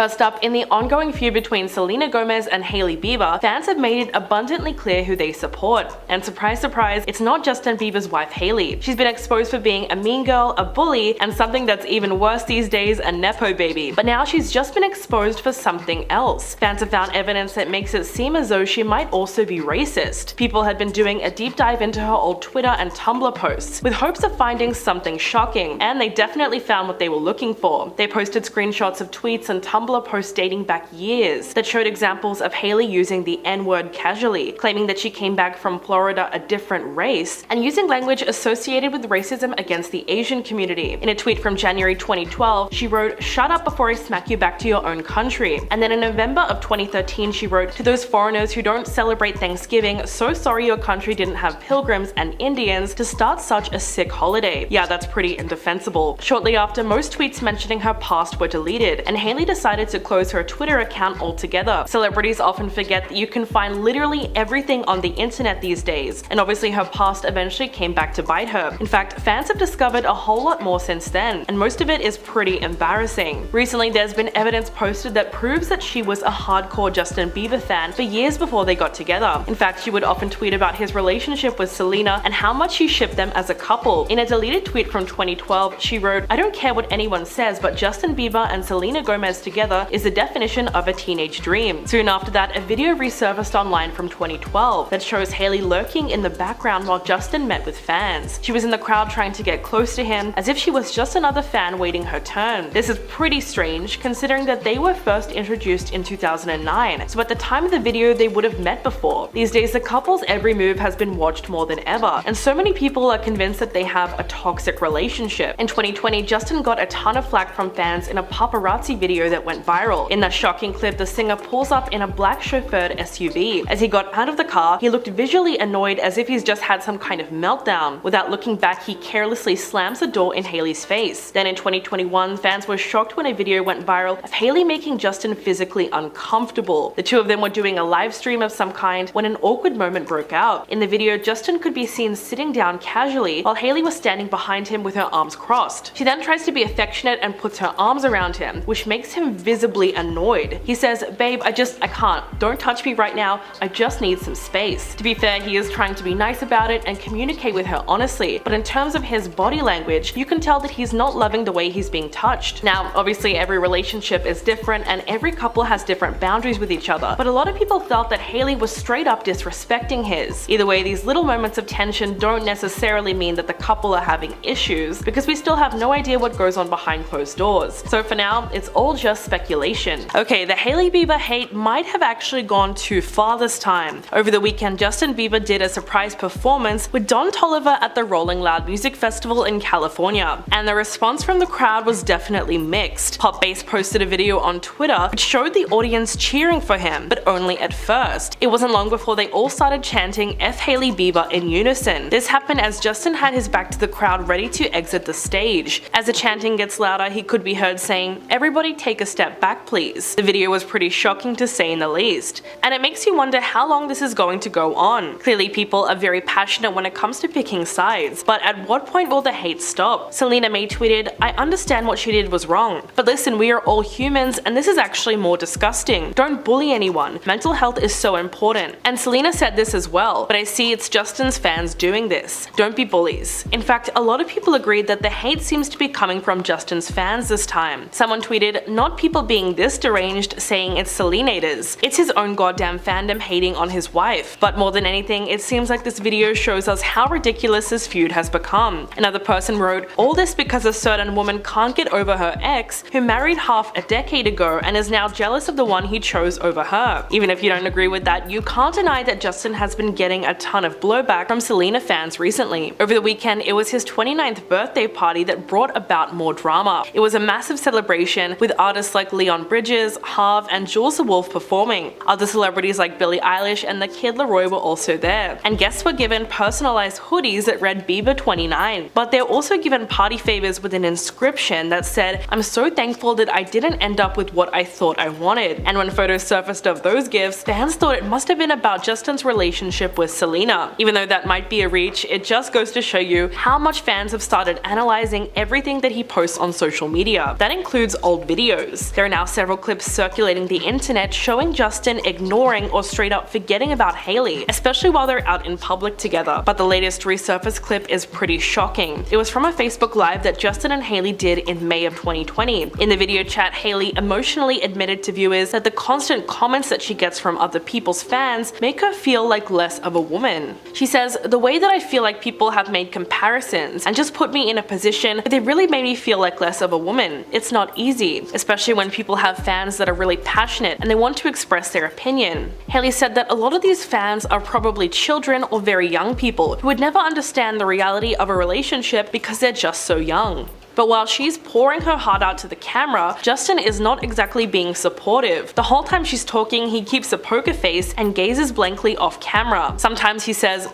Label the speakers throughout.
Speaker 1: First up, in the ongoing feud between Selena Gomez and Hailey Bieber, fans have made it abundantly clear who they support. And surprise surprise, it's not Justin Bieber's wife Hailey. She's been exposed for being a mean girl, a bully, and something that's even worse these days, a Nepo baby. But now she's just been exposed for something else. Fans have found evidence that makes it seem as though she might also be racist. People had been doing a deep dive into her old Twitter and Tumblr posts, with hopes of finding something shocking, and they definitely found what they were looking for. They posted screenshots of tweets and Tumblr posts dating back years that showed examples of Hailey using the N-word casually, claiming that she came back from Florida a different race, and using language associated with racism against the Asian community. In a tweet from January 2012, she wrote, "Shut up before I smack you back to your own country." And then in November of 2013, she wrote, "To those foreigners who don't celebrate Thanksgiving, so sorry your country didn't have pilgrims and Indians to start such a sick holiday." Yeah, that's pretty indefensible. Shortly after, most tweets mentioning her past were deleted, and Hailey decided to close her Twitter account altogether. Celebrities often forget that you can find literally everything on the internet these days, and obviously her past eventually came back to bite her. In fact, fans have discovered a whole lot more since then, and most of it is pretty embarrassing. Recently, there's been evidence posted that proves that she was a hardcore Justin Bieber fan for years before they got together. In fact, she would often tweet about his relationship with Selena and how much she shipped them as a couple. In a deleted tweet from 2012, she wrote, "I don't care what anyone says, but Justin Bieber and Selena Gomez together is the definition of a teenage dream." Soon after that, a video resurfaced online from 2012 that shows Hailey lurking in the background while Justin met with fans. She was in the crowd trying to get close to him, as if she was just another fan waiting her turn. This is pretty strange, considering that they were first introduced in 2009, so at the time of the video they would have met before. These days, the couple's every move has been watched more than ever, and so many people are convinced that they have a toxic relationship. In 2020, Justin got a ton of flack from fans in a paparazzi video that went viral. In the shocking clip, the singer pulls up in a black chauffeured SUV. As he got out of the car, he looked visually annoyed, as if he's just had some kind of meltdown. Without looking back, he carelessly slams the door in Hailey's face. Then in 2021, fans were shocked when a video went viral of Hailey making Justin physically uncomfortable. The two of them were doing a live stream of some kind when an awkward moment broke out. In the video, Justin could be seen sitting down casually while Hailey was standing behind him with her arms crossed. She then tries to be affectionate and puts her arms around him, which makes him visibly annoyed. He says, "Babe, I can't. Don't touch me right now. I just need some space." To be fair, he is trying to be nice about it and communicate with her honestly, but in terms of his body language, you can tell that he's not loving the way he's being touched. Now, obviously every relationship is different and every couple has different boundaries with each other, but a lot of people felt that Hailey was straight up disrespecting his. Either way, these little moments of tension don't necessarily mean that the couple are having issues, because we still have no idea what goes on behind closed doors. So for now, it's all just speculation. Okay, the Hailey Bieber hate might have actually gone too far this time. Over the weekend, Justin Bieber did a surprise performance with Don Toliver at the Rolling Loud Music Festival in California, and the response from the crowd was definitely mixed. Pop Bass posted a video on Twitter which showed the audience cheering for him, but only at first. It wasn't long before they all started chanting "F Hailey Bieber" in unison. This happened as Justin had his back to the crowd ready to exit the stage. As the chanting gets louder, he could be heard saying, "Everybody take a step back please." The video was pretty shocking to say in the least, and it makes you wonder how long this is going to go on. Clearly people are very passionate when it comes to picking sides, but at what point will the hate stop? Selena May tweeted, "I understand what she did was wrong, but listen, we are all humans and this is actually more disgusting. Don't bully anyone. Mental health is so important." And Selena said this as well, "But I see it's Justin's fans doing this. Don't be bullies." In fact, a lot of people agreed that the hate seems to be coming from Justin's fans this time. Someone tweeted, "Not people being this deranged saying it's Selenators. It's his own goddamn fandom hating on his wife." But more than anything, it seems like this video shows us how ridiculous this feud has become. Another person wrote, "All this because a certain woman can't get over her ex who married half a decade ago and is now jealous of the one he chose over her." Even if you don't agree with that, you can't deny that Justin has been getting a ton of blowback from Selena fans recently. Over the weekend, it was his 29th birthday party that brought about more drama. It was a massive celebration with artists like Leon Bridges, Harv, and Jules the Wolf performing. Other celebrities like Billie Eilish and the Kid Laroi were also there, and guests were given personalized hoodies that read Bieber 29, but they're also given party favors with an inscription that said, "I'm so thankful that I didn't end up with what I thought I wanted." And when photos surfaced of those gifts, fans thought it must have been about Justin's relationship with Selena. Even though that might be a reach, it just goes to show you how much fans have started analyzing everything that he posts on social media. That includes old videos. outings. There are now several clips circulating the internet showing Justin ignoring or straight up forgetting about Hailey, especially while they're out in public together. But the latest resurface clip is pretty shocking. It was from a Facebook Live that Justin and Hailey did in May of 2020. In the video chat, Hailey emotionally admitted to viewers that the constant comments that she gets from other people's fans make her feel like less of a woman. She says, "The way that I feel like people have made comparisons and just put me in a position where they really made me feel like less of a woman. It's not easy, especially when people have fans that are really passionate and they want to express their opinion." Hailey said that a lot of these fans are probably children or very young people who would never understand the reality of a relationship because they're just so young. But while she's pouring her heart out to the camera, Justin is not exactly being supportive. The whole time she's talking, he keeps a poker face and gazes blankly off camera. Sometimes he says,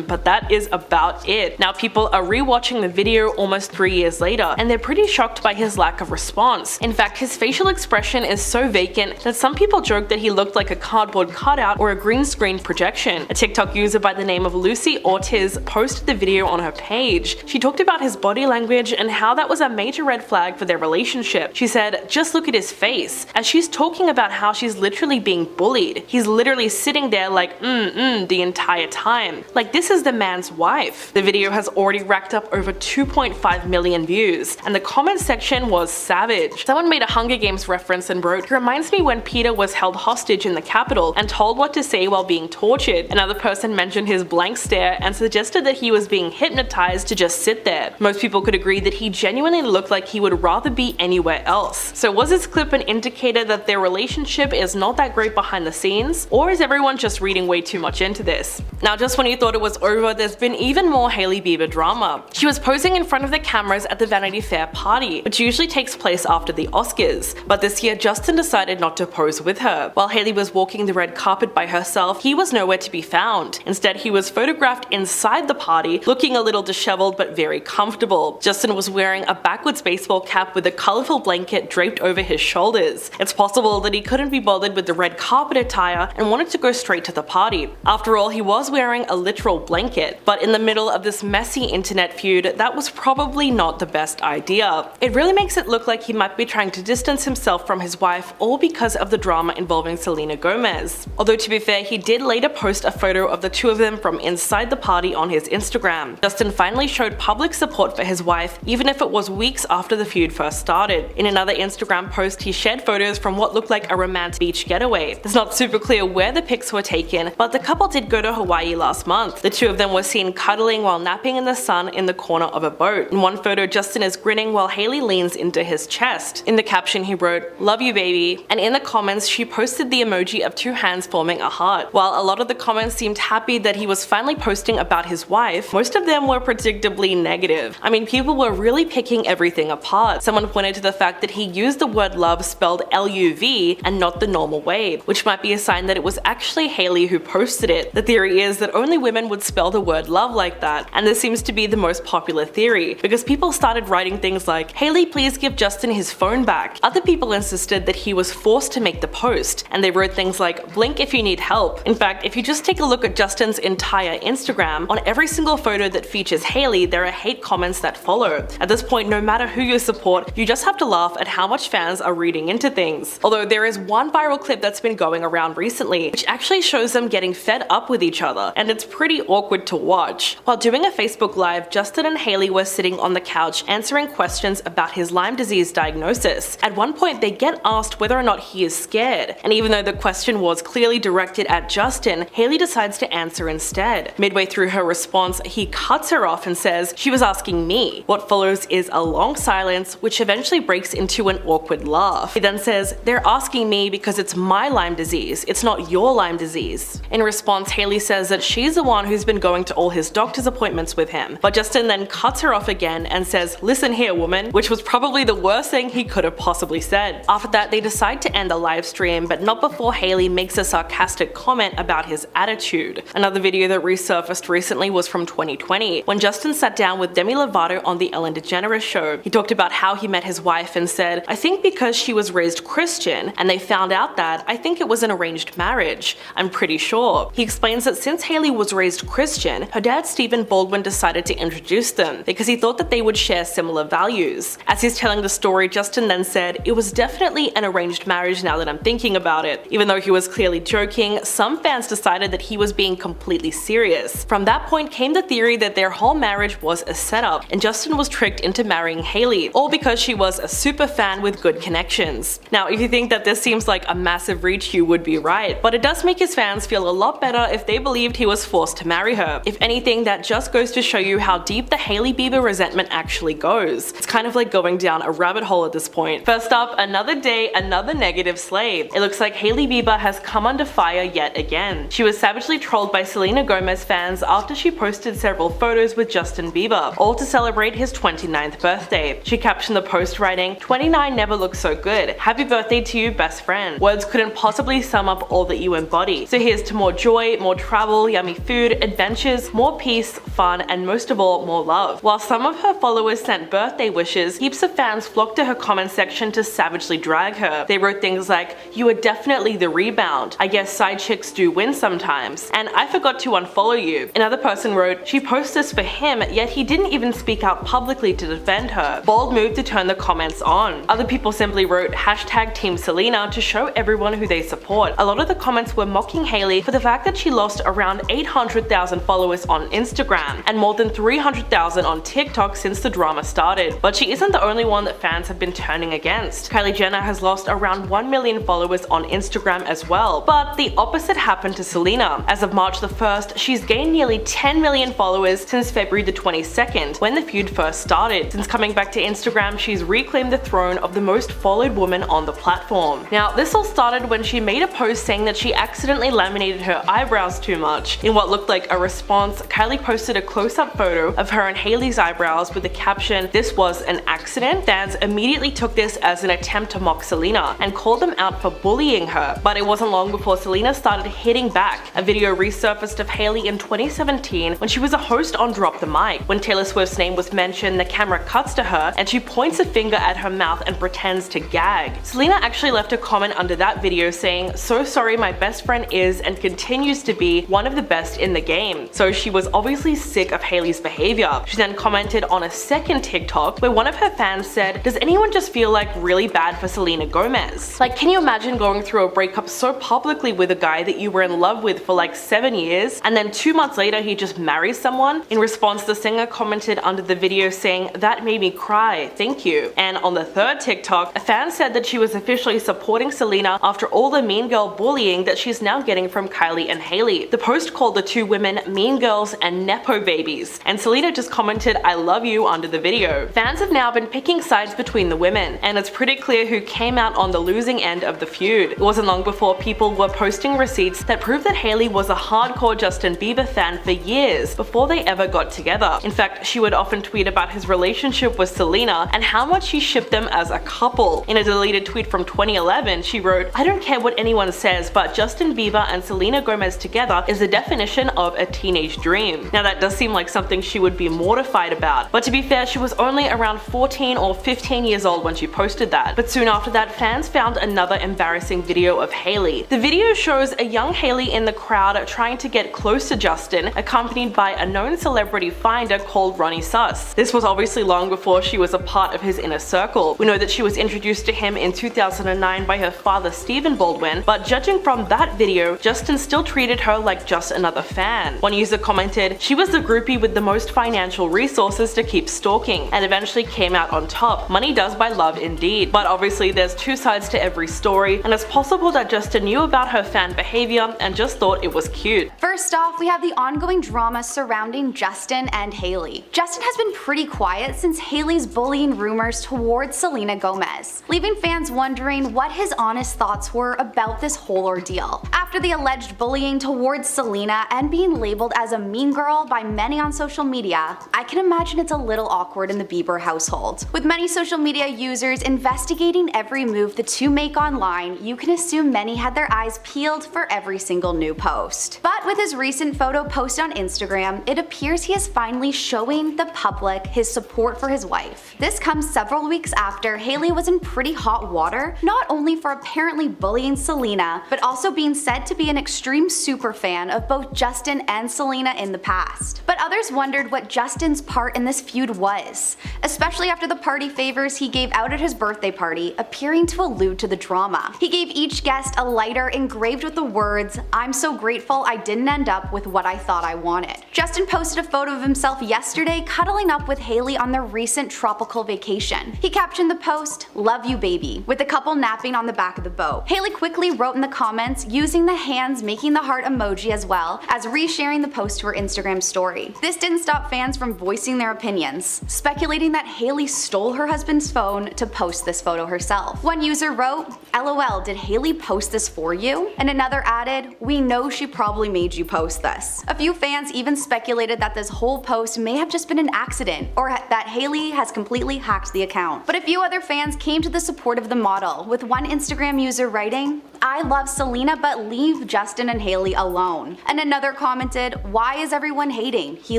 Speaker 1: but that is about it. Now people are rewatching the video almost 3 years later, and they're pretty shocked by his lack of response. In fact, his facial expression is so vacant that some people joke that he looked like a cardboard cutout or a green screen projection. A TikTok user by the name of Lucy Ortiz posted the video on her page. She talked about his body language and how that was a major red flag for their relationship. She said, "Just look at his face." As she's talking about how she's literally being bullied. He's literally sitting there like the entire time. Like this is the man's wife. The video has already racked up over 2.5 million views, and the comment section was savage. Someone made a Hunger Games reference and wrote, "It reminds me when Peter was held hostage in the Capitol and told what to say while being tortured." Another person mentioned his blank stare and suggested that he was being hypnotized to just sit there. Most people could agree that he genuinely looked like he would rather be anywhere else. So was this clip an indicator that their relationship is not that great behind the scenes? Or is everyone just reading way too much into this? Now just when you thought it was over, there's been even more Hailey Bieber drama. She was posing in front of the cameras at the Vanity Fair party, which usually takes place after the Oscars. But this year Justin decided not to pose with her. While Hailey was walking the red carpet by herself, he was nowhere to be found. Instead, he was photographed inside the party, looking a little disheveled but very comfortable. Justin was wearing a backwards baseball cap with a colorful blanket draped over his shoulders. It's possible that he couldn't be bothered with the red carpet attire and wanted to go straight to the party. After all, he was wearing a literal blanket. But in the middle of this messy internet feud, that was probably not the best idea. It really makes it look like he might be trying to distance himself from his wife, all because of the drama involving Selena Gomez. Although to be fair, he did later post a photo of the two of them from inside the party on his Instagram. Justin finally showed public support for his wife, even if it was weeks after the feud first started. In another Instagram post, he shared photos from what looked like a romantic beach getaway. It's not super clear where the pics were taken, but the couple did go to Hawaii last month. The two of them were seen cuddling while napping in the sun in the corner of a boat. In one photo, Justin is grinning while Hailey leans into his chest. In the caption, he wrote, "Love you, baby." And in the comments, she posted the emoji of two hands forming a heart. While a lot of the comments seemed happy that he was finally posting about his wife, most of them were predictably negative. I mean, people were really picking everything apart. Someone pointed to the fact that he used the word love spelled L-U-V and not the normal way, which might be a sign that it was actually Hailey who posted it. The theory is that only women would spell the word love like that, and this seems to be the most popular theory, because people started writing things like, "Hailey, please give Justin his phone back." Other people insisted that he was forced to make the post, and they wrote things like, "Blink if you need help." In fact, if you just take a look at Justin's entire Instagram, on every single photo that features Hailey, there are hate comments that follow. At this point, no matter who you support, you just have to laugh at how much fans are reading into things. Although there is one viral clip that's been going around recently, which actually shows them getting fed up with each other, and it's pretty awkward to watch. While doing a Facebook Live, Justin and Hailey were sitting on the couch answering questions about his Lyme disease diagnosis. At one point, they get asked whether or not he is scared, and even though the question was clearly directed at Justin, Hailey decides to answer instead. Midway through her response, he cuts her off and says, "She was asking me." What follows is a long silence, which eventually breaks into an awkward laugh. He then says, "They're asking me because it's my Lyme disease, it's not your Lyme disease." In response, Hailey says that she's the one who's been going to all his doctor's appointments with him, but Justin then cuts her off again and says, "Listen here, woman," which was probably the worst thing he could have possibly said. After that, they decide to end the live stream, but not before Hailey makes a sarcastic comment about his attitude. Another video that resurfaced recently was from 2020, when Justin sat down with Demi Lovato on the Ellen DeGeneres for a show. He talked about how he met his wife and said, "I think because she was raised Christian and they found out that, I think it was an arranged marriage. I'm pretty sure." He explains that since Hailey was raised Christian, her dad Stephen Baldwin decided to introduce them because he thought that they would share similar values. As he's telling the story, Justin then said, "It was definitely an arranged marriage now that I'm thinking about it." Even though he was clearly joking, some fans decided that he was being completely serious. From that point came the theory that their whole marriage was a setup and Justin was tricked into marrying Hailey, all because she was a super fan with good connections. Now, if you think that this seems like a massive reach, you would be right, but it does make his fans feel a lot better if they believed he was forced to marry her. If anything, that just goes to show you how deep the Hailey Bieber resentment actually goes. It's kind of like going down a rabbit hole at this point. First up, another day, another negative slave. It looks like Hailey Bieber has come under fire yet again. She was savagely trolled by Selena Gomez fans after she posted several photos with Justin Bieber, all to celebrate his 29th birthday. She captioned the post writing, "29 never looks so good. Happy birthday to you, best friend. Words couldn't possibly sum up all that you embody. So here's to more joy, more travel, yummy food, adventures, more peace, fun, and most of all, more love." While some of her followers sent birthday wishes, heaps of fans flocked to her comment section to savagely drag her. They wrote things like, "You are definitely the rebound. I guess side chicks do win sometimes. And I forgot to unfollow you." Another person wrote, "She posts this for him, yet he didn't even speak out publicly to defend her. Bold move to turn the comments on." Other people simply wrote hashtag Team Selena to show everyone who they support. A lot of the comments were mocking Hailey for the fact that she lost around 800,000 followers on Instagram and more than 300,000 on TikTok since the drama started. But she isn't the only one that fans have been turning against. Kylie Jenner has lost around 1 million followers on Instagram as well, but the opposite happened to Selena. As of March the 1st, she's gained nearly 10 million followers since February the 22nd, when the feud first started. Since coming back to Instagram, she's reclaimed the throne of the most followed woman on the platform. Now, this all started when she made a post saying that she accidentally laminated her eyebrows too much. In what looked like a response, Kylie posted a close-up photo of her and Hailey's eyebrows with the caption, "This was an accident." Fans immediately took this as an attempt to mock Selena and called them out for bullying her. But it wasn't long before Selena started hitting back. A video resurfaced of Hailey in 2017 when she was a host on Drop the Mic. When Taylor Swift's name was mentioned, the camera cuts to her and she points a finger at her mouth and pretends to gag. Selena actually left a comment under that video saying, "So sorry, my best friend is and continues to be one of the best in the game." So she was obviously sick of Hailey's behavior. She then commented on a second TikTok where one of her fans said, "Does anyone just feel like really bad for Selena Gomez? Like, can you imagine going through a breakup so publicly with a guy that you were in love with for like 7 years and then 2 months later he just marries someone?" In response, the singer commented under the video saying, "That made me cry, thank you." And on the third TikTok, a fan said that she was officially supporting Selena after all the mean girl bullying that she's now getting from Kylie and Hailey. The post called the two women mean girls and Nepo babies, and Selena just commented, "I love you" under the video. Fans have now been picking sides between the women, and it's pretty clear who came out on the losing end of the feud. It wasn't long before people were posting receipts that proved that Hailey was a hardcore Justin Bieber fan for years before they ever got together. In fact, she would often tweet about his relationship with Selena and how much she shipped them as a couple. In a deleted tweet from 2011, she wrote, "I don't care what anyone says, but Justin Bieber and Selena Gomez together is the definition of a teenage dream." Now that does seem like something she would be mortified about, but to be fair, she was only around 14 or 15 years old when she posted that. But soon after that, fans found another embarrassing video of Hailey. The video shows a young Hailey in the crowd trying to get close to Justin, accompanied by a known celebrity finder called Ronnie Suss. This was obviously long before she was a part of his inner circle. We know that she was introduced to him in 2009 by her father Stephen Baldwin, but judging from that video, Justin still treated her like just another fan. One user commented, "She was the groupie with the most financial resources to keep stalking, and eventually came out on top. Money does buy love indeed." But obviously there's two sides to every story, and it's possible that Justin knew about her fan behavior and just thought it was cute.
Speaker 2: First off, we have the ongoing drama surrounding Justin and Hailey. Justin has been pretty quiet since Hailey's bullying rumors towards Selena Gomez, leaving fans wondering what his honest thoughts were about this whole ordeal. After the alleged bullying towards Selena and being labeled as a mean girl by many on social media, I can imagine it's a little awkward in the Bieber household. With many social media users investigating every move the two make online, you can assume many had their eyes peeled for every single new post. But with his recent photo post on Instagram, it appears he is finally showing the public his support support for his wife. This comes several weeks after Hailey was in pretty hot water, not only for apparently bullying Selena, but also being said to be an extreme superfan of both Justin and Selena in the past. But others wondered what Justin's part in this feud was, especially after the party favors he gave out at his birthday party, appearing to allude to the drama. He gave each guest a lighter engraved with the words, "I'm so grateful I didn't end up with what I thought I wanted." Justin posted a photo of himself yesterday cuddling up with Hailey on their recent tropical vacation. He captioned the post, "Love you baby," with the couple napping on the back of the boat. Hailey quickly wrote in the comments, using the hands making the heart emoji as well as resharing the post to her Instagram story. This didn't stop fans from voicing their opinions, speculating that Hailey stole her husband's phone to post this photo herself. One user wrote, "LOL, did Hailey post this for you?" And another added, "We know she probably made you post this." A few fans even speculated that this whole post may have just been an accident, or that Hailey has completely hacked the account. But a few other fans came to the support of the model, with one Instagram user writing, "I love Selena but leave Justin and Hailey alone." And another commented, "Why is everyone hating? He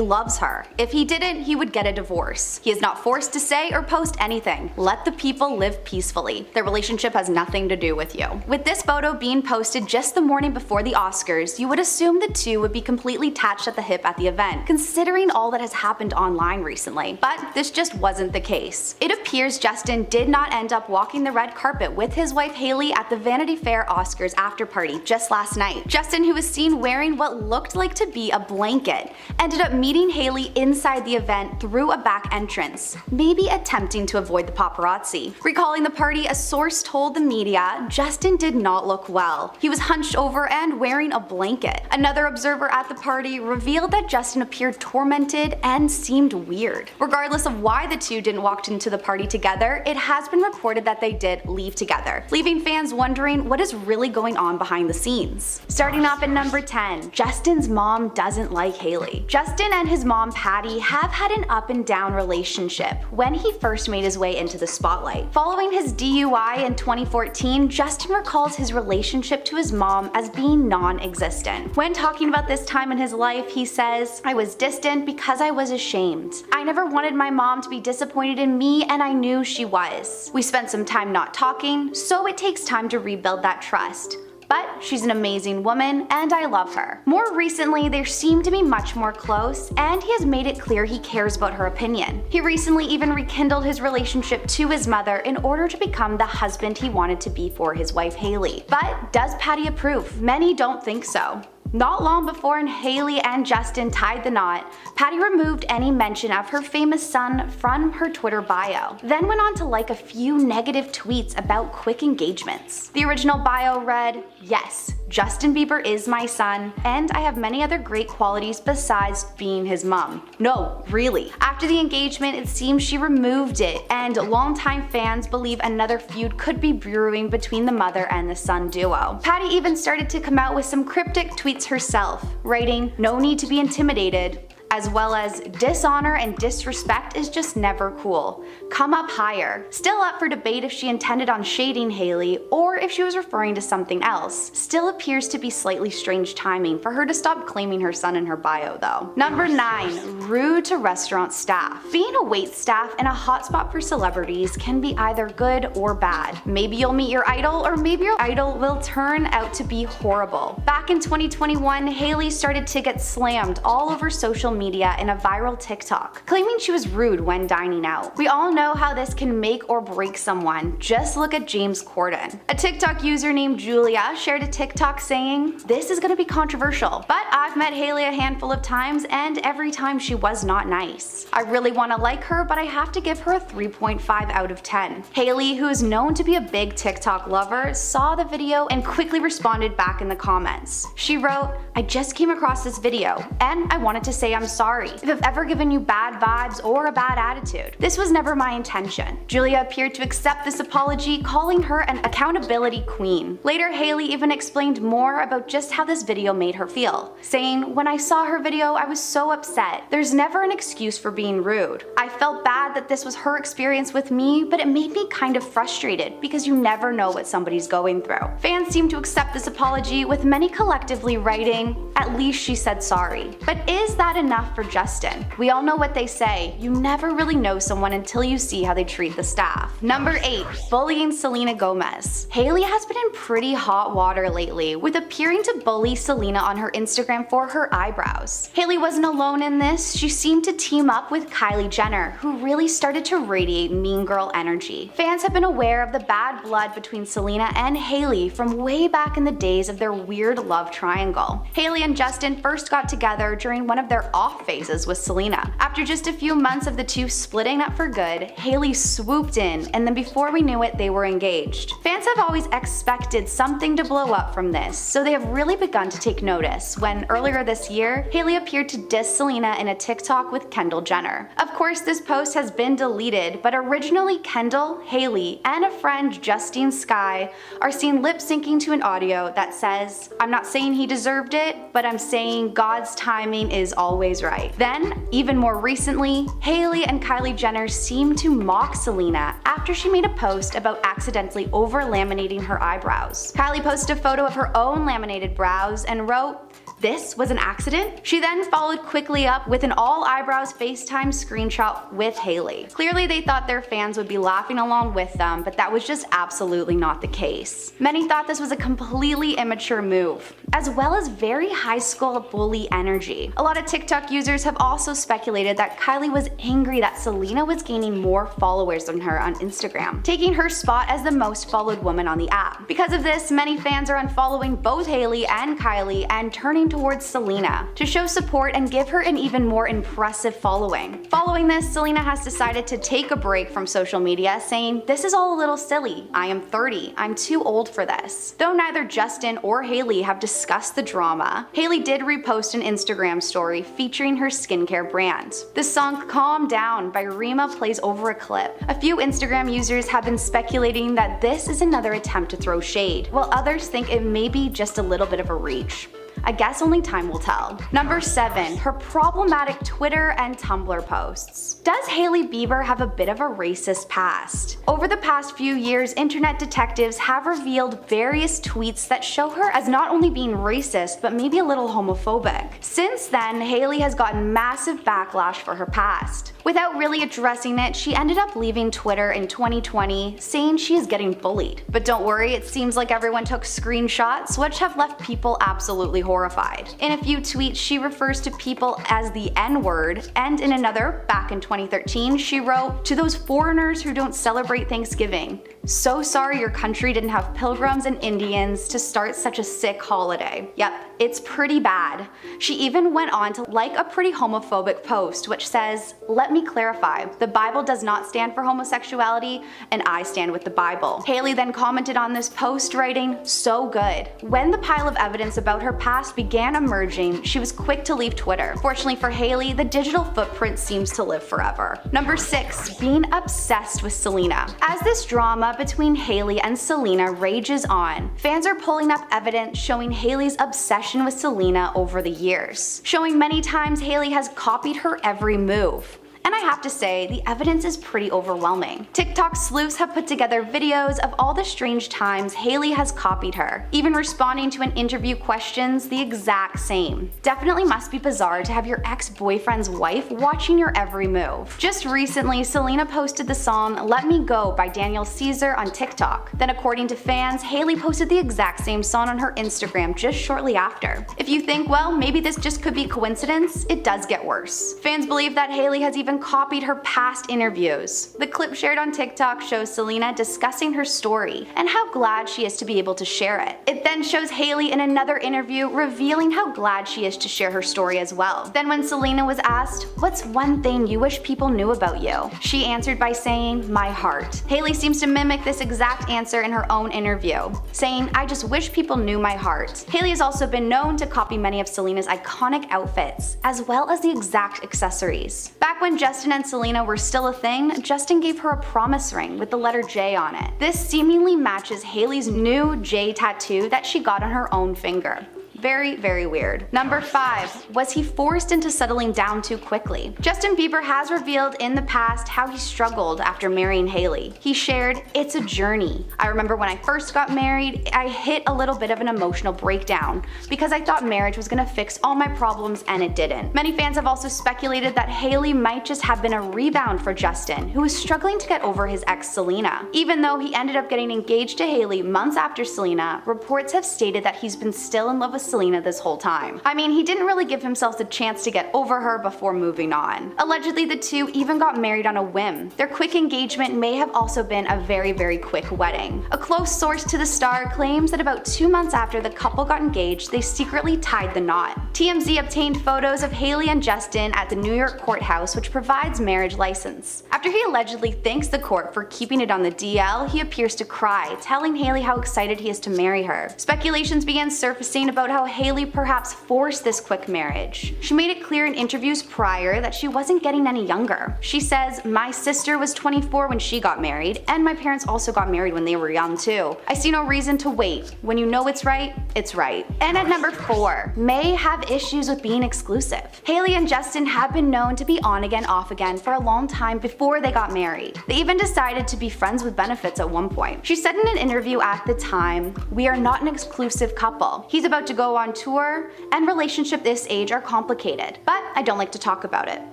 Speaker 2: loves her. If he didn't, he would get a divorce. He is not forced to say or post anything. Let the people live peacefully. Their relationship has nothing to do with you." With this photo being posted just the morning before the Oscars, you would assume the two would be completely attached at the hip at the event, considering all that has happened online recently. But this just wasn't the case. It appears Justin did not end up walking the red carpet with his wife Hailey at the Vanity Fair Oscars after party just last night. Justin, who was seen wearing what looked like to be a blanket, ended up meeting Hailey inside the event through a back entrance, maybe attempting to avoid the paparazzi. Recalling the party, a source told the media Justin did not look well. He was hunched over and wearing a blanket. Another observer at the party revealed that Justin appeared tormented and seemed weird. Regardless of why the two didn't walk into the party together, it has been reported that they did leave together, leaving fans wondering what is really going on behind the scenes. Starting off at number 10, Justin's mom doesn't like Hailey. Justin and his mom Patty have had an up and down relationship when he first made his way into the spotlight. Following his DUI in 2014, Justin recalls his relationship to his mom as being non-existent. When talking about this time in his life, he says, "I was distant because I was ashamed. I never wanted my mom to be disappointed in me, and I knew she was. We spent some time not talking, so it takes time to rebuild that trust. But she's an amazing woman and I love her." More recently, they seem to be much more close, and he has made it clear he cares about her opinion. He recently even rekindled his relationship to his mother in order to become the husband he wanted to be for his wife Hailey. But does Patty approve? Many don't think so. Not long before Hailey and Justin tied the knot, Patty removed any mention of her famous son from her Twitter bio, then went on to like a few negative tweets about quick engagements. The original bio read, "Yes, Justin Bieber is my son, and I have many other great qualities besides being his mom. No, really." After the engagement, it seems she removed it, and longtime fans believe another feud could be brewing between the mother and the son duo. Patty even started to come out with some cryptic tweets herself, writing, "No need to be intimidated," as well as "Dishonor and disrespect is just never cool. Come up higher." Still up for debate if she intended on shading Hailey or if she was referring to something else. Still appears to be slightly strange timing for her to stop claiming her son in her bio though. Number 9. Rude to restaurant staff. Being a waitstaff in a hotspot for celebrities can be either good or bad. Maybe you'll meet your idol, or maybe your idol will turn out to be horrible. Back in 2021, Hailey started to get slammed all over social media in a viral TikTok, claiming she was rude when dining out. We all know how this can make or break someone. Just look at James Corden. A TikTok user named Julia shared a TikTok saying, "This is gonna be controversial, but I've met Hailey a handful of times and every time she was not nice. I really want to like her, but I have to give her a 3.5 out of 10. Hailey, who is known to be a big TikTok lover, saw the video and quickly responded back in the comments. She wrote, "I just came across this video and I wanted to say I'm sorry if I've ever given you bad vibes or a bad attitude. This was never my intention." Julia appeared to accept this apology, calling her an accountability queen. Later, Hailey even explained more about just how this video made her feel, saying, "When I saw her video, I was so upset. There's never an excuse for being rude. I felt bad that this was her experience with me, but it made me kind of frustrated because you never know what somebody's going through." Fans seem to accept this apology, with many collectively writing, "At least she said sorry." But is that enough enough for Justin. We all know what they say, you never really know someone until you see how they treat the staff. Number 8. Bullying Selena Gomez. Hailey has been in pretty hot water lately, with appearing to bully Selena on her Instagram for her eyebrows. Hailey wasn't alone in this. She seemed to team up with Kylie Jenner, who really started to radiate mean girl energy. Fans have been aware of the bad blood between Selena and Hailey from way back in the days of their weird love triangle. Hailey and Justin first got together during one of their off phases with Selena. After just a few months of the two splitting up for good, Hailey swooped in, and then before we knew it, they were engaged. Fans have always expected something to blow up from this, so they have really begun to take notice when earlier this year, Hailey appeared to diss Selena in a TikTok with Kendall Jenner. Of course, this post has been deleted, but originally Kendall, Hailey, and a friend Justine Skye are seen lip syncing to an audio that says, "I'm not saying he deserved it, but I'm saying God's timing is always right." Then, even more recently, Hailey and Kylie Jenner seemed to mock Selena after she made a post about accidentally over-laminating her eyebrows. Kylie posted a photo of her own laminated brows and wrote, "This was an accident?" She then followed quickly up with an all eyebrows FaceTime screenshot with Hailey. Clearly they thought their fans would be laughing along with them, but that was just absolutely not the case. Many thought this was a completely immature move, as well as very high school bully energy. A lot of TikTok users have also speculated that Kylie was angry that Selena was gaining more followers than her on Instagram, taking her spot as the most followed woman on the app. Because of this, many fans are unfollowing both Hailey and Kylie and turning towards Selena to show support and give her an even more impressive following. Following this, Selena has decided to take a break from social media, saying, "This is all a little silly. I am 30. I'm too old for this." Though neither Justin or Hailey have discussed the drama, Hailey did repost an Instagram story featuring her skincare brand. The song "Calm Down" by Rima plays over a clip. A few Instagram users have been speculating that this is another attempt to throw shade, while others think it may be just a little bit of a reach. I guess only time will tell. Number 7. Her problematic Twitter and Tumblr posts. Does Hailey Bieber have a bit of a racist past? Over the past few years, internet detectives have revealed various tweets that show her as not only being racist, but maybe a little homophobic. Since then, Hailey has gotten massive backlash for her past. Without really addressing it, she ended up leaving Twitter in 2020, saying she is getting bullied. But don't worry, it seems like everyone took screenshots, which have left people absolutely horrified. In a few tweets, she refers to people as the N-word, and in another, back in 2013, she wrote, "To those foreigners who don't celebrate Thanksgiving, so sorry your country didn't have pilgrims and Indians to start such a sick holiday." Yep, it's pretty bad. She even went on to like a pretty homophobic post, which says, "Let me clarify, the Bible does not stand for homosexuality, and I stand with the Bible." Hailey then commented on this post, writing, "So good." When the pile of evidence about her past began emerging, she was quick to leave Twitter. Fortunately for Hailey, the digital footprint seems to live forever. Number 6. Being obsessed with Selena. As this drama between Hailey and Selena rages on, fans are pulling up evidence showing Hailey's obsession with Selena over the years, showing many times Hailey has copied her every move. And I have to say, the evidence is pretty overwhelming. TikTok sleuths have put together videos of all the strange times Hailey has copied her, even responding to an interview questions the exact same. Definitely must be bizarre to have your ex-boyfriend's wife watching your every move. Just recently, Selena posted the song "Let Me Go" by Daniel Caesar on TikTok. Then according to fans, Hailey posted the exact same song on her Instagram just shortly after. If you think, well, maybe this just could be coincidence, it does get worse. Fans believe that Hailey has even copied her past interviews. The clip shared on TikTok shows Selena discussing her story and how glad she is to be able to share it. It then shows Hailey in another interview revealing how glad she is to share her story as well. Then when Selena was asked, "What's one thing you wish people knew about you?" she answered by saying, "My heart." Hailey seems to mimic this exact answer in her own interview, saying, "I just wish people knew my heart." Hailey has also been known to copy many of Selena's iconic outfits, as well as the exact accessories. Back when Justin and Selena were still a thing, Justin gave her a promise ring with the letter J on it. This seemingly matches Hailey's new J tattoo that she got on her own finger. Very, very weird. Number 5. Was he forced into settling down too quickly? Justin Bieber has revealed in the past how he struggled after marrying Hailey. He shared, "It's a journey. I remember when I first got married, I hit a little bit of an emotional breakdown because I thought marriage was gonna fix all my problems and it didn't." Many fans have also speculated that Hailey might just have been a rebound for Justin, who was struggling to get over his ex Selena. Even though he ended up getting engaged to Hailey months after Selena, reports have stated that he's been still in love with Selena this whole time. I mean, he didn't really give himself the chance to get over her before moving on. Allegedly, the two even got married on a whim. Their quick engagement may have also been a very, very quick wedding. A close source to the star claims that about 2 months after the couple got engaged, they secretly tied the knot. TMZ obtained photos of Hailey and Justin at the New York courthouse, which provides marriage license. After he allegedly thanks the court for keeping it on the DL, he appears to cry, telling Hailey how excited he is to marry her. Speculations began surfacing about how Hailey perhaps forced this quick marriage. She made it clear in interviews prior that she wasn't getting any younger. She says, "My sister was 24 when she got married, and my parents also got married when they were young too. I see no reason to wait. When you know it's right, it's right." And at number 4, may have issues with being exclusive. Hailey and Justin have been known to be on again, off again for a long time before they got married. They even decided to be friends with benefits at one point. She said in an interview at the time, "We are not an exclusive couple. He's about to go on tour, and relationships this age are complicated, but I don't like to talk about it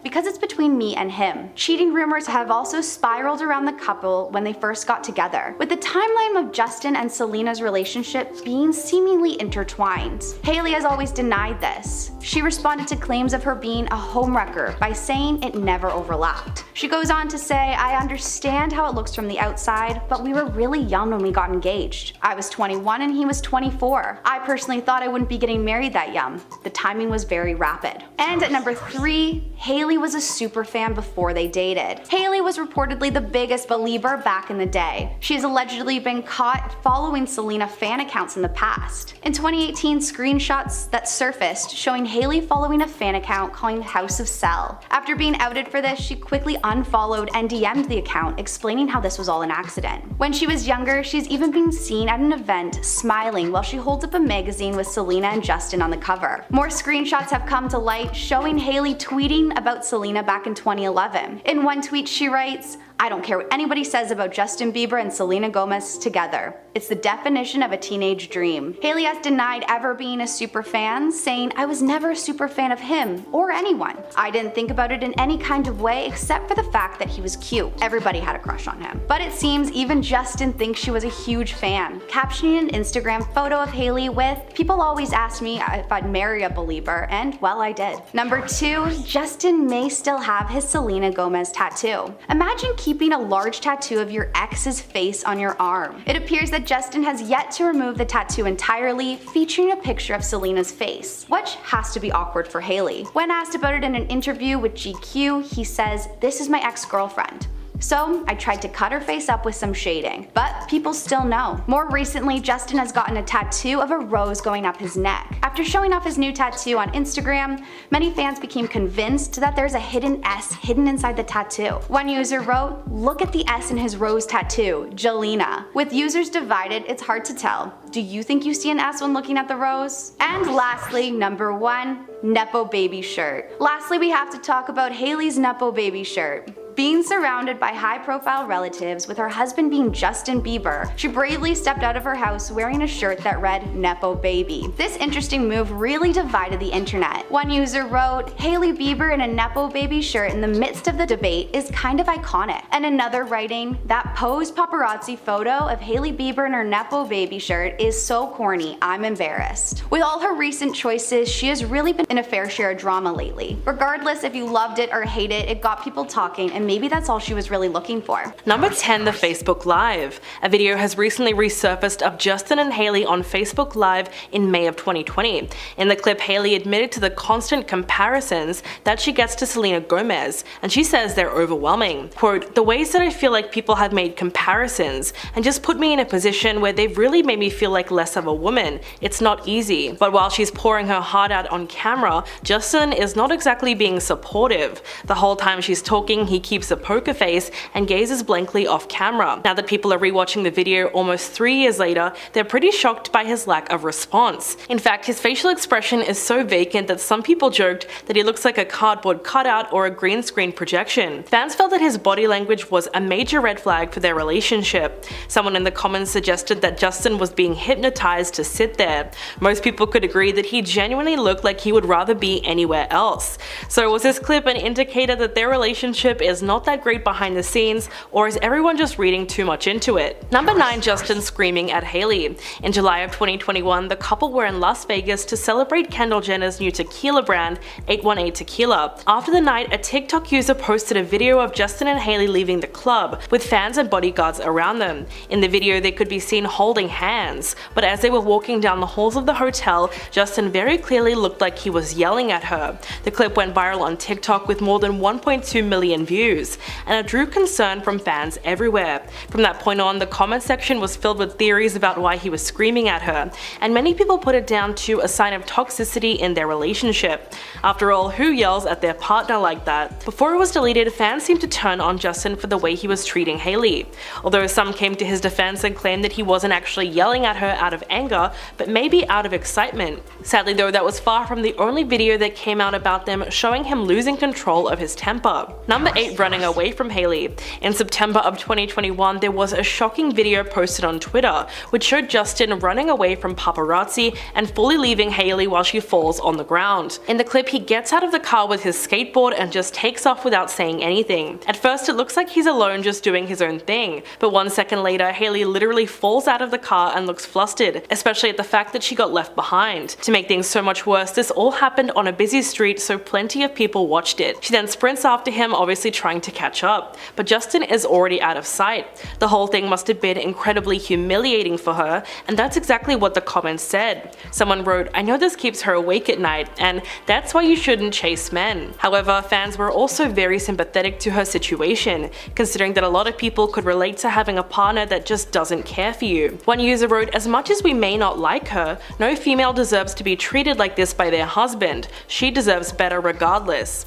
Speaker 2: because it's between me and him." Cheating rumors have also spiraled around the couple when they first got together, with the timeline of Justin and Selena's relationship being seemingly intertwined. Hailey has always denied this. She responded to claims of her being a homewrecker by saying it never overlapped. She goes on to say, "I understand how it looks from the outside, but we were really young when we got engaged. I was 21 and he was 24. I personally thought I wouldn't be getting married that young. The timing was very rapid." And at number 3, Hailey was a super fan before they dated. Hailey was reportedly the biggest believer back in the day. She has allegedly been caught following Selena fan accounts in the past. In 2018, screenshots that surfaced showing Hailey following a fan account calling House of Cell. After being outed for this, she quickly unfollowed and DM'd the account, explaining how this was all an accident. When she was younger, she's even been seen at an event smiling while she holds up a magazine with Selena and Justin on the cover. More screenshots have come to light showing Hailey tweeting about Selena back in 2011. In one tweet she writes, "I don't care what anybody says about Justin Bieber and Selena Gomez together. It's the definition of a teenage dream." Hailey has denied ever being a super fan, saying, "I was never a super fan of him or anyone. I didn't think about it in any kind of way except for the fact that he was cute. Everybody had a crush on him." But it seems even Justin thinks she was a huge fan, captioning an Instagram photo of Hailey with, "People always ask me if I'd marry a believer, and well, I did." Number 2, Justin may still have his Selena Gomez tattoo. Imagine keeping a large tattoo of your ex's face on your arm. It appears that Justin has yet to remove the tattoo entirely, featuring a picture of Selena's face, which has to be awkward for Hailey. When asked about it in an interview with GQ, he says, "This is my ex-girlfriend. So I tried to cut her face up with some shading, but people still know." More recently, Justin has gotten a tattoo of a rose going up his neck. After showing off his new tattoo on Instagram, many fans became convinced that there's a hidden S hidden inside the tattoo. One user wrote, "Look at the S in his rose tattoo, Jelena." With users divided, it's hard to tell. Do you think you see an S when looking at the rose? And lastly, number 1, Nepo baby shirt. Lastly, we have to talk about Hailey's Nepo baby shirt. Being surrounded by high-profile relatives, with her husband being Justin Bieber, she bravely stepped out of her house wearing a shirt that read Nepo Baby. This interesting move really divided the internet. One user wrote, "Hailey Bieber in a Nepo Baby shirt in the midst of the debate is kind of iconic." And another writing, "That posed paparazzi photo of Hailey Bieber in her Nepo Baby shirt is so corny, I'm embarrassed." With all her recent choices, she has really been in a fair share of drama lately. Regardless if you loved it or hate it, it got people talking, and maybe that's all she was really looking for.
Speaker 1: Number 10, the Facebook Live. A video has recently resurfaced of Justin and Hailey on Facebook Live in May of 2020. In the clip, Hailey admitted to the constant comparisons that she gets to Selena Gomez, and she says they're overwhelming. Quote, "The ways that I feel like people have made comparisons and just put me in a position where they've really made me feel like less of a woman. It's not easy." But while she's pouring her heart out on camera, Justin is not exactly being supportive. The whole time she's talking, he keeps keeps a poker face and gazes blankly off camera. Now that people are rewatching the video almost 3 years later, they're pretty shocked by his lack of response. In fact, his facial expression is so vacant that some people joked that he looks like a cardboard cutout or a green screen projection. Fans felt that his body language was a major red flag for their relationship. Someone in the comments suggested that Justin was being hypnotized to sit there. Most people could agree that he genuinely looked like he would rather be anywhere else. So was this clip an indicator that their relationship is not that great behind the scenes, or is everyone just reading too much into it? Number 9. Justin screaming at Hailey. In July of 2021, the couple were in Las Vegas to celebrate Kendall Jenner's new tequila brand, 818 Tequila. After the night, a TikTok user posted a video of Justin and Hailey leaving the club, with fans and bodyguards around them. In the video, they could be seen holding hands, but as they were walking down the halls of the hotel, Justin very clearly looked like he was yelling at her. The clip went viral on TikTok with more than 1.2 million views, and it drew concern from fans everywhere. From that point on, the comment section was filled with theories about why he was screaming at her, and many people put it down to a sign of toxicity in their relationship. After all, who yells at their partner like that? Before it was deleted, fans seemed to turn on Justin for the way he was treating Hailey. Although some came to his defense and claimed that he wasn't actually yelling at her out of anger, but maybe out of excitement. Sadly though, that was far from the only video that came out about them showing him losing control of his temper. Number 8. Running away from Hailey. In September of 2021, there was a shocking video posted on Twitter, which showed Justin running away from paparazzi and fully leaving Hailey while she falls on the ground. In the clip, he gets out of the car with his skateboard and just takes off without saying anything. At first, it looks like he's alone just doing his own thing, but 1 second later, Hailey literally falls out of the car and looks flustered, especially at the fact that she got left behind. To make things so much worse, this all happened on a busy street, so plenty of people watched it. She then sprints after him, obviously trying to catch up, but Justin is already out of sight. The whole thing must have been incredibly humiliating for her, and that's exactly what the comments said. Someone wrote, "I know this keeps her awake at night, and that's why you shouldn't chase men." However, fans were also very sympathetic to her situation, considering that a lot of people could relate to having a partner that just doesn't care for you. One user wrote, "As much as we may not like her, no female deserves to be treated like this by their husband. She deserves better regardless."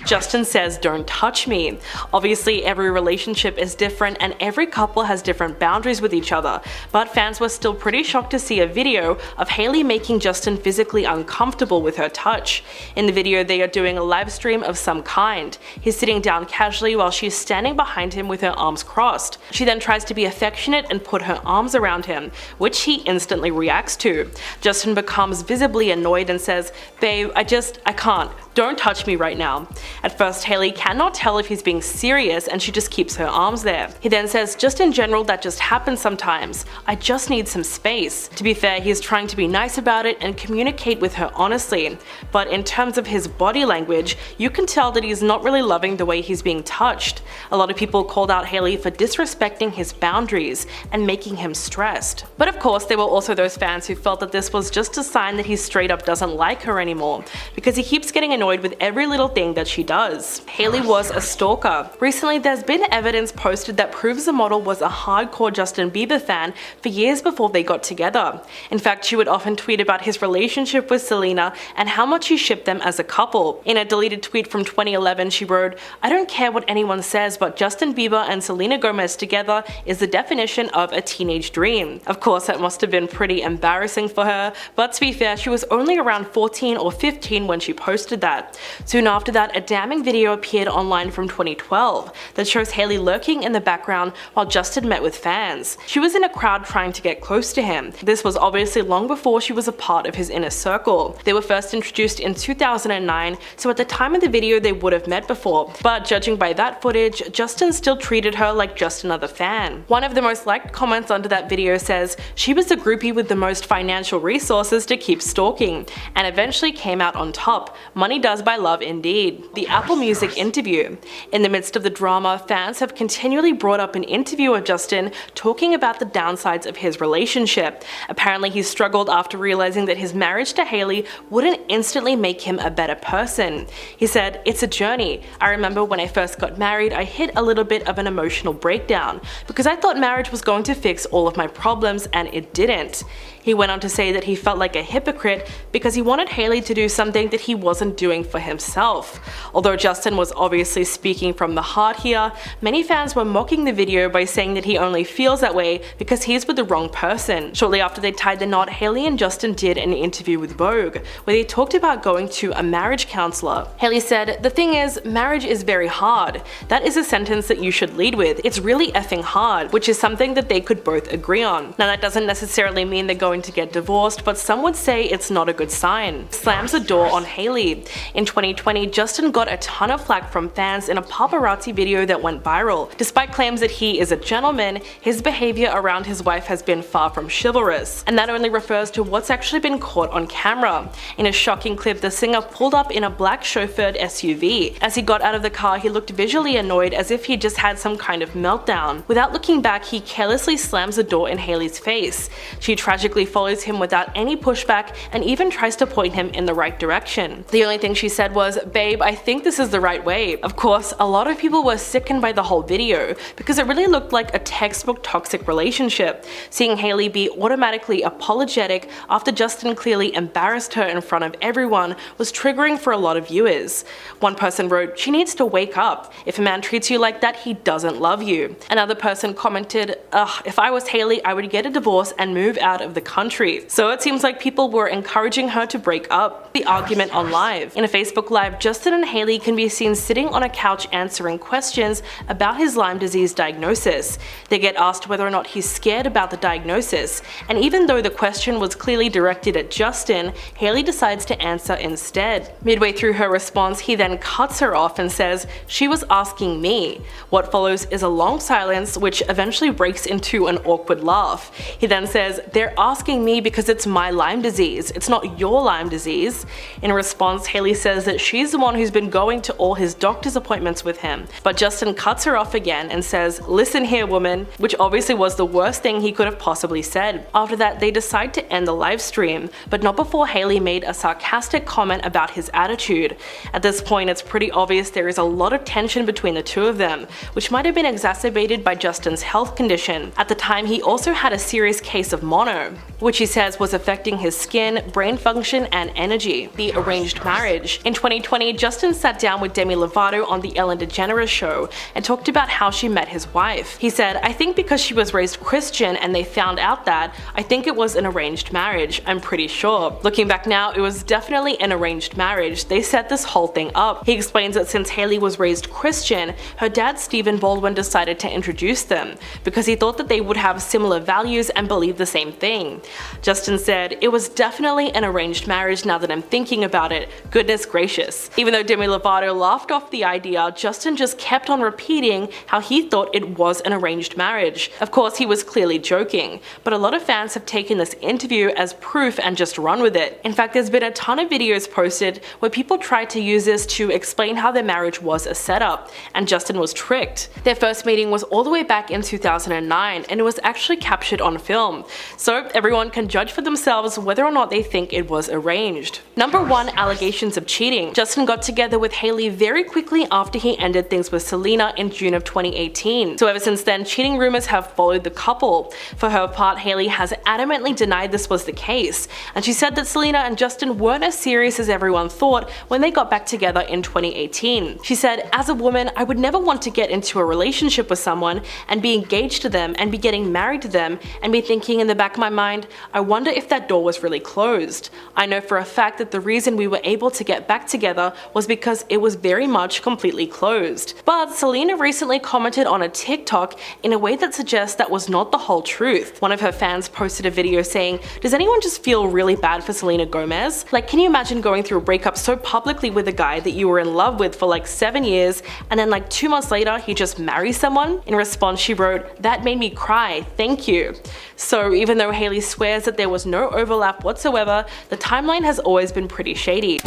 Speaker 1: Justin says, "Don't touch me." Obviously, every relationship is different and every couple has different boundaries with each other, but fans were still pretty shocked to see a video of Hailey making Justin physically uncomfortable with her touch. In the video, they are doing a live stream of some kind. He's sitting down casually while she's standing behind him with her arms crossed. She then tries to be affectionate and put her arms around him, which he instantly reacts to. Justin becomes visibly annoyed and says, "Babe, I can't. Don't touch me right now." At first, Hailey cannot tell if he's being serious and she just keeps her arms there. He then says, "Just in general, that just happens sometimes. I just need some space." To be fair, he's trying to be nice about it and communicate with her honestly. But in terms of his body language, you can tell that he's not really loving the way he's being touched. A lot of people called out Hailey for disrespecting his boundaries and making him stressed. But of course, there were also those fans who felt that this was just a sign that he straight up doesn't like her anymore, because he keeps getting annoyed with every little thing that she does. Hailey was a stalker. Recently, there's been evidence posted that proves the model was a hardcore Justin Bieber fan for years before they got together. In fact, she would often tweet about his relationship with Selena and how much he shipped them as a couple. In a deleted tweet from 2011, she wrote, "I don't care what anyone says, but Justin Bieber and Selena Gomez together is the definition of a teenage dream." Of course, that must have been pretty embarrassing for her, but to be fair, she was only around 14 or 15 when she posted that. Soon after that, a damning video appeared online from 2012 that shows Hailey lurking in the background while Justin met with fans. She was in a crowd trying to get close to him. This was obviously long before she was a part of his inner circle. They were first introduced in 2009, so at the time of the video they would have met before, but judging by that footage, Justin still treated her like just another fan. One of the most liked comments under that video says, "She was the groupie with the most financial resources to keep stalking, and eventually came out on top. Money does buy love indeed." The Apple Music interview. In the midst of the drama, fans have continually brought up an interview of Justin talking about the downsides of his relationship. Apparently he struggled after realizing that his marriage to Hailey wouldn't instantly make him a better person. He said, "It's a journey. I remember when I first got married, I hit a little bit of an emotional breakdown because I thought marriage was going to fix all of my problems and it didn't." He went on to say that he felt like a hypocrite because he wanted Hailey to do something that he wasn't doing for himself. Although Justin was obviously speaking from the heart here, many fans were mocking the video by saying that he only feels that way because he's with the wrong person. Shortly after they tied the knot, Hailey and Justin did an interview with Vogue, where they talked about going to a marriage counselor. Hailey said, "The thing is, marriage is very hard. That is a sentence that you should lead with. It's really effing hard," which is something that they could both agree on. Now that doesn't necessarily mean they're going to get divorced, but some would say it's not a good sign. Slams the door on Hailey. In 2020, Justin got a ton of flack from fans in a paparazzi video that went viral. Despite claims that he is a gentleman, his behavior around his wife has been far from chivalrous, and that only refers to what's actually been caught on camera. In a shocking clip, the singer pulled up in a black chauffeured SUV. As he got out of the car, he looked visually annoyed, as if he just had some kind of meltdown. Without looking back, he carelessly slams the door in Hailey's face. She tragically follows him without any pushback and even tries to point him in the right direction. The only thing she said was, "Babe, I think this is the right way." Of course, a lot of people were sickened by the whole video because it really looked like a textbook toxic relationship. Seeing Hailey be automatically apologetic after Justin clearly embarrassed her in front of everyone was triggering for a lot of viewers. One person wrote, "She needs to wake up. If a man treats you like that, he doesn't love you." Another person commented, "Ugh, if I was Hailey, I would get a divorce and move out of the country." So it seems like people were encouraging her to break up. The argument on Live. In a Facebook Live, Justin and Hailey can be seen sitting on a couch answering questions about his Lyme disease diagnosis. They get asked whether or not he's scared about the diagnosis, and even though the question was clearly directed at Justin, Hailey decides to answer instead. Midway through her response, he then cuts her off and says, "She was asking me." What follows is a long silence, which eventually breaks into an awkward laugh. He then says, "They're asking me because it's my Lyme disease. It's not your Lyme disease." In response, Hailey says that she's the one who's been going to all his doctor's appointments with him. But Justin cuts her off again and says, "Listen here, woman," which obviously was the worst thing he could have possibly said. After that, they decide to end the live stream, but not before Hailey made a sarcastic comment about his attitude. At this point, it's pretty obvious there is a lot of tension between the two of them, which might have been exacerbated by Justin's health condition. At the time, he also had a serious case of mono, which he says was affecting his skin, brain function, and energy. The arranged marriage. In 2020, Justin sat down with Demi Lovato on the Ellen DeGeneres show and talked about how she met his wife. He said, "I think because she was raised Christian and they found out that, I think it was an arranged marriage, I'm pretty sure." Looking back now, it was definitely an arranged marriage. They set this whole thing up. He explains that since Hailey was raised Christian, her dad Stephen Baldwin decided to introduce them because he thought that they would have similar values and believe the same thing. Justin said, "It was definitely an arranged marriage now that I'm thinking about it. Goodness gracious." Even though Demi Lovato laughed off the idea, Justin just kept on repeating how he thought it was an arranged marriage. Of course, he was clearly joking, but a lot of fans have taken this interview as proof and just run with it. In fact, there's been a ton of videos posted where people tried to use this to explain how their marriage was a setup, and Justin was tricked. Their first meeting was all the way back in 2009, and it was actually captured on film. So everyone can judge for themselves whether or not they think it was arranged. Number 1, allegations of cheating. Justin got together with Hailey very quickly after he ended things with Selena in June of 2018. So ever since then, cheating rumors have followed the couple. For her part, Hailey has adamantly denied this was the case, and she said that Selena and Justin weren't as serious as everyone thought when they got back together in 2018. She said, "As a woman, I would never want to get into a relationship with someone and be engaged to them and be getting married to them and be thinking in the back of my mind, I wonder if that door was really closed. I know for a fact that the reason we were able to get back together was because it was very much completely closed." But Selena recently commented on a TikTok in a way that suggests that was not the whole truth. One of her fans posted a video saying, "Does anyone just feel really bad for Selena Gomez? Like, can you imagine going through a breakup so publicly with a guy that you were in love with for like 7 years and then like 2 months later he just marries someone?" In response, she wrote, "That made me cry, thank you." So even though Hailey swears that there was no overlap whatsoever, the timeline has always been pretty shady.